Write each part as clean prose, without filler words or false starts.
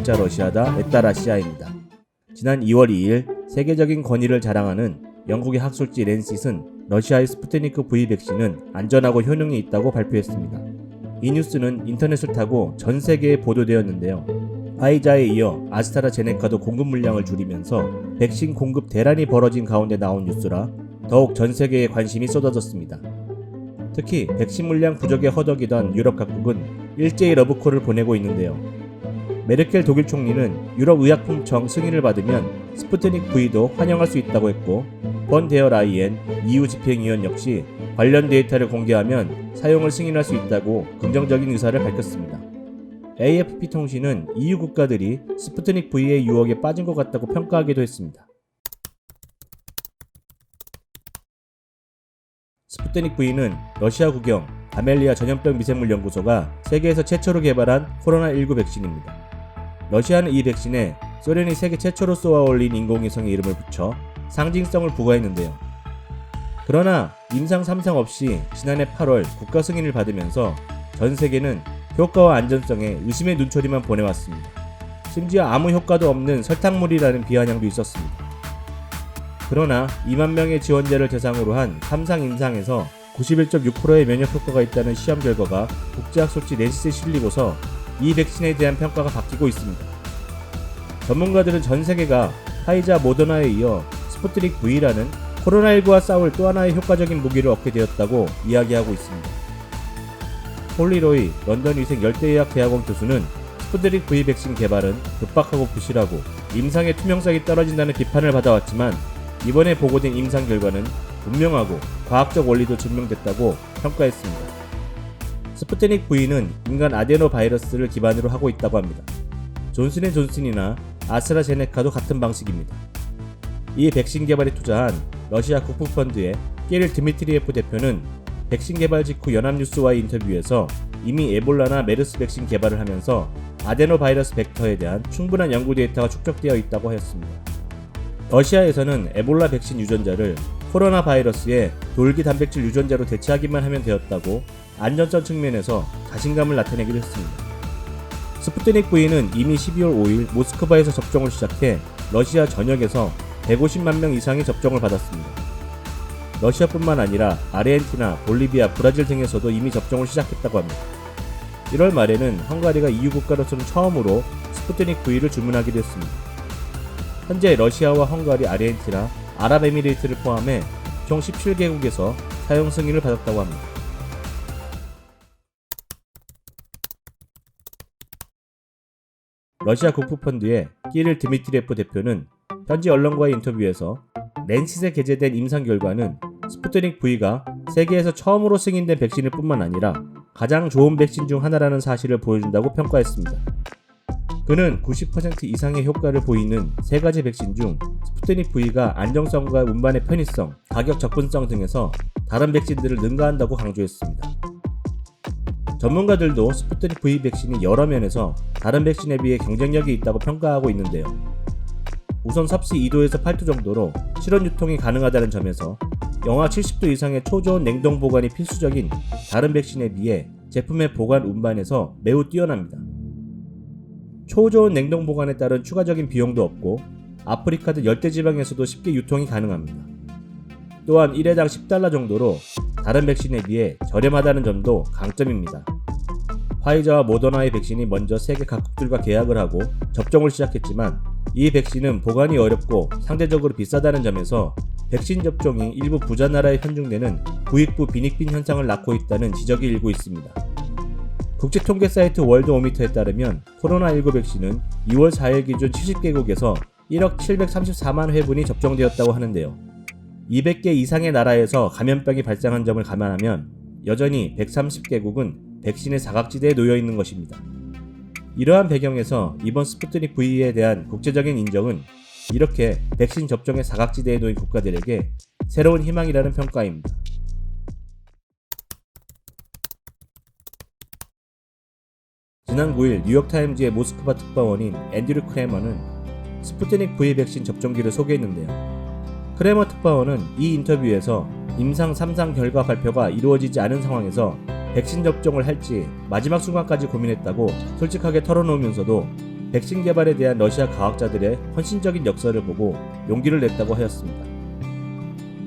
진짜 러시아다 에따라시아입니다. 지난 2월 2일 세계적인 권위를 자랑하는 영국의 학술지 랜싯은 러시아의 스푸트니크 V 백신은 안전하고 효능이 있다고 발표했습니다. 이 뉴스는 인터넷을 타고 전 세계에 보도되었는데요. 화이자에 이어 아스트라제네카도 공급 물량을 줄이면서 백신 공급 대란이 벌어진 가운데 나온 뉴스라 더욱 전 세계에 관심이 쏟아졌습니다. 특히 백신 물량 부족에 허덕이던 유럽 각국은 일제히 러브콜을 보내고 있는데요. 메르켈 독일 총리는 유럽의약품청 승인을 받으면 스푸트닉 V도 환영할 수 있다고 했고, 번 데어 라이엔 EU 집행위원 역시 관련 데이터를 공개하면 사용을 승인할 수 있다고 긍정적인 의사를 밝혔습니다. AFP 통신은 EU 국가들이 스푸트닉 V의 유혹에 빠진 것 같다고 평가하기도 했습니다. 스푸트닉 V는 러시아 국영 가멜리아 전염병 미생물 연구소가 세계에서 최초로 개발한 코로나19 백신입니다. 러시아는 이 백신에 소련이 세계 최초로 쏘아 올린 인공위성의 이름을 붙여 상징성을 부과했는데요. 그러나 임상 3상 없이 지난해 8월 국가 승인을 받으면서 전 세계는 효과와 안전성에 의심의 눈초리만 보내왔습니다. 심지어 아무 효과도 없는 설탕물이라는 비아냥도 있었습니다. 그러나 2만 명의 지원자를 대상으로 한 3상 임상에서 91.6%의 면역 효과가 있다는 시험 결과가 국제학술지 랜싯에 실리고서 이 백신에 대한 평가가 바뀌고 있습니다. 전문가들은 전 세계가 화이자 모더나에 이어 스푸트닉 V라는 코로나19와 싸울 또 하나의 효과적인 무기를 얻게 되었다고 이야기하고 있습니다. 폴리로이 런던 위생 열대의학대학원 교수는 스푸트닉 V 백신 개발은 급박하고 부실하고 임상의 투명성이 떨어진다는 비판을 받아왔지만 이번에 보고된 임상 결과는 분명하고 과학적 원리도 증명됐다고 평가했습니다. 스푸트닉 V는 인간 아데노 바이러스를 기반으로 하고 있다고 합니다. 존슨앤존슨이나 아스트라제네카도 같은 방식입니다. 이 백신 개발에 투자한 러시아 국부펀드의 끼릴 드미트리예프 대표는 백신 개발 직후 연합뉴스와의 인터뷰에서 이미 에볼라나 메르스 백신 개발을 하면서 아데노 바이러스 벡터에 대한 충분한 연구 데이터가 축적되어 있다고 하였습니다. 러시아에서는 에볼라 백신 유전자를 코로나 바이러스의 돌기 단백질 유전자로 대체하기만 하면 되었다고 안전성 측면에서 자신감을 나타내기도 했습니다. 스푸트닉 V는 이미 12월 5일 모스크바에서 접종을 시작해 러시아 전역에서 150만 명 이상이 접종을 받았습니다. 러시아뿐만 아니라 아르헨티나, 볼리비아, 브라질 등에서도 이미 접종을 시작했다고 합니다. 1월 말에는 헝가리가 EU 국가로서는 처음으로 스푸트닉 V를 주문하기도 했습니다. 현재 러시아와 헝가리, 아르헨티나, 아랍에미레이트를 포함해 총 17개국에서 사용 승인을 받았다고 합니다. 러시아 국부펀드의 끼릴 드미트리예프 대표는 현지 언론과의 인터뷰에서 랜싯에 게재된 임상 결과는 스푸트닉 V가 세계에서 처음으로 승인된 백신일 뿐만 아니라 가장 좋은 백신 중 하나라는 사실을 보여준다고 평가했습니다. 그는 90% 이상의 효과를 보이는 세 가지 백신 중 스푸트닉 V가 안정성과 운반의 편의성, 가격 접근성 등에서 다른 백신들을 능가한다고 강조했습니다. 전문가들도 스푸트닉 V 백신이 여러 면에서 다른 백신에 비해 경쟁력이 있다고 평가하고 있는데요. 우선 섭씨 2도에서 8도 정도로 실온 유통이 가능하다는 점에서 영하 70도 이상의 초저온 냉동 보관이 필수적인 다른 백신에 비해 제품의 보관 운반에서 매우 뛰어납니다. 초저온 냉동 보관에 따른 추가적인 비용도 없고 아프리카 등 열대지방에서도 쉽게 유통이 가능합니다. 또한 1회당 $10 정도로 다른 백신에 비해 저렴하다는 점도 강점입니다. 화이자와 모더나의 백신이 먼저 세계 각국들과 계약을 하고 접종을 시작했지만 이 백신은 보관이 어렵고 상대적으로 비싸다는 점에서 백신 접종이 일부 부자 나라에 편중되는 부익부 빈익빈 현상을 낳고 있다는 지적이 일고 있습니다. 국제 통계 사이트 월드오미터에 따르면 코로나19 백신은 2월 4일 기준 70개국에서 1억 734만 회분이 접종되었다고 하는데요. 200개 이상의 나라에서 감염병이 발생한 점을 감안하면 여전히 130개국은 백신의 사각지대에 놓여 있는 것입니다. 이러한 배경에서 이번 스푸트닉 V에 대한 국제적인 인정은 이렇게 백신 접종의 사각지대에 놓인 국가들에게 새로운 희망이라는 평가입니다. 지난 9일 뉴욕타임즈의 모스크바 특파원인 앤드류 크레머는 스푸트닉 V 백신 접종기를 소개했는데요. 크레머 특파원은 이 인터뷰에서 임상 3상 결과 발표가 이루어지지 않은 상황에서 백신 접종을 할지 마지막 순간까지 고민했다고 솔직하게 털어놓으면서도 백신 개발에 대한 러시아 과학자들의 헌신적인 역사를 보고 용기를 냈다고 하였습니다.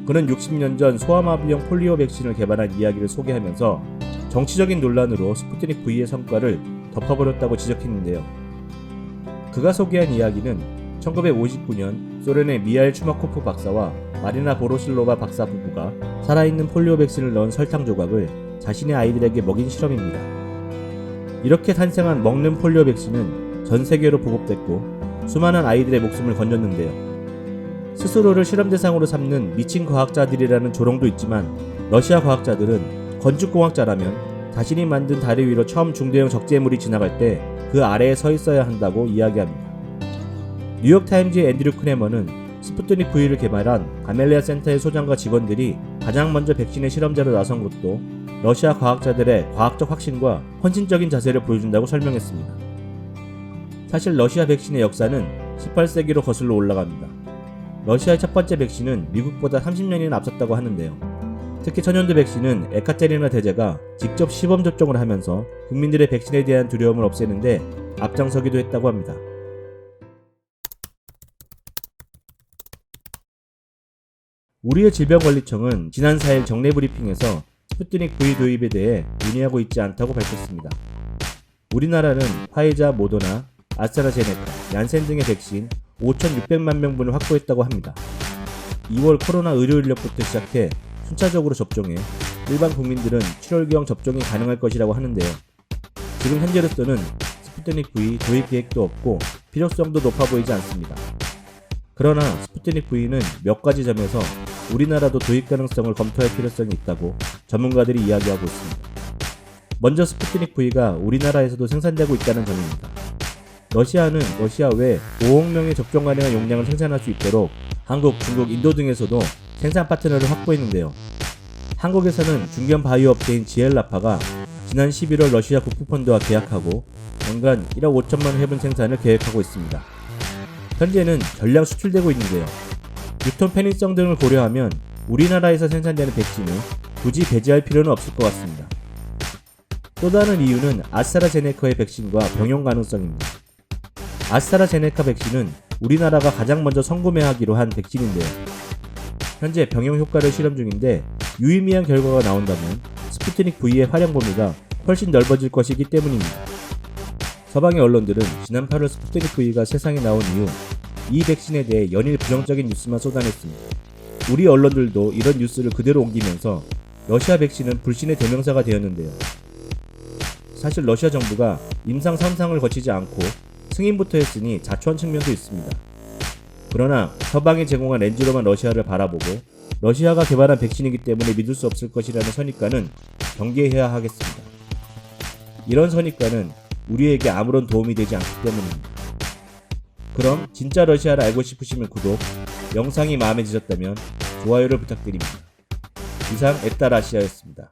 그는 60년 전 소아마비형 폴리오 백신을 개발한 이야기를 소개하면서 정치적인 논란으로 스푸트닉 V의 성과를 덮어버렸다고 지적했는데요. 그가 소개한 이야기는 1959년 소련의 미하일 추마코프 박사와 마리나 보로실로바 박사 부부가 살아있는 폴리오 백신을 넣은 설탕 조각을 자신의 아이들에게 먹인 실험입니다. 이렇게 탄생한 먹는 폴리오 백신은 전 세계로 보급됐고 수많은 아이들의 목숨을 건졌는데요. 스스로를 실험 대상으로 삼는 미친 과학자들이라는 조롱도 있지만 러시아 과학자들은 건축공학자라면 자신이 만든 다리 위로 처음 중대형 적재물이 지나갈 때 그 아래에 서 있어야 한다고 이야기합니다. 뉴욕타임즈의 앤드류 크레머는 스푸트닉 V를 개발한 가멜리아 센터의 소장과 직원들이 가장 먼저 백신의 실험자로 나선 것도 러시아 과학자들의 과학적 확신과 헌신적인 자세를 보여준다고 설명했습니다. 사실 러시아 백신의 역사는 18세기로 거슬러 올라갑니다. 러시아의 첫 번째 백신은 미국보다 30년이나 앞섰다고 하는데요. 특히 천연두 백신은 에카테리나 대제가 직접 시범 접종을 하면서 국민들의 백신에 대한 두려움을 없애는데 앞장서기도 했다고 합니다. 우리의 질병관리청은 지난 4일 정례 브리핑에서 스푸트닉 V 도입에 대해 논의하고 있지 않다고 밝혔습니다. 우리나라는 화이자, 모더나, 아스트라제네카, 얀센 등의 백신 5,600만 명분을 확보했다고 합니다. 2월 코로나 의료 인력부터 시작해 순차적으로 접종해 일반 국민들은 7월경 접종이 가능할 것이라고 하는데요. 지금 현재로서는 스푸트닉 V 도입 계획도 없고 필요성도 높아 보이지 않습니다. 그러나 스푸트닉 V는 몇 가지 점에서 우리나라도 도입 가능성을 검토할 필요성이 있다고 전문가들이 이야기하고 있습니다. 먼저 스푸트닉 V가 우리나라에서도 생산되고 있다는 점입니다. 러시아는 러시아 외 5억 명의 접종 가능한 용량을 생산할 수 있도록 한국, 중국, 인도 등에서도 생산 파트너를 확보했는데요. 한국에서는 중견 바이오 업체인 지엘라파가 지난 11월 러시아 국부펀드와 계약하고 연간 1억 5천만 회분 생산을 계획하고 있습니다. 현재는 전량 수출되고 있는데요. 유통 편의성 등을 고려하면 우리나라에서 생산되는 백신을 굳이 배제할 필요는 없을 것 같습니다. 또 다른 이유는 아스트라제네카의 백신과 병용 가능성입니다. 아스트라제네카 백신은 우리나라가 가장 먼저 선구매하기로 한 백신인데요. 현재 병용 효과를 실험 중인데 유의미한 결과가 나온다면 스푸트닉 V의 활용 범위가 훨씬 넓어질 것이기 때문입니다. 서방의 언론들은 지난 8월 스푸트닉 V가 세상에 나온 이후 이 백신에 대해 연일 부정적인 뉴스만 쏟아냈습니다. 우리 언론들도 이런 뉴스를 그대로 옮기면서 러시아 백신은 불신의 대명사가 되었는데요. 사실 러시아 정부가 임상 3상을 거치지 않고 승인부터 했으니 자초한 측면도 있습니다. 그러나 서방이 제공한 렌즈로만 러시아를 바라보고 러시아가 개발한 백신이기 때문에 믿을 수 없을 것이라는 선입관은 경계해야 하겠습니다. 이런 선입관은 우리에게 아무런 도움이 되지 않기 때문입니다. 그럼 진짜 러시아를 알고 싶으시면 구독, 영상이 마음에 드셨다면 좋아요를 부탁드립니다. 이상 에따라시아였습니다.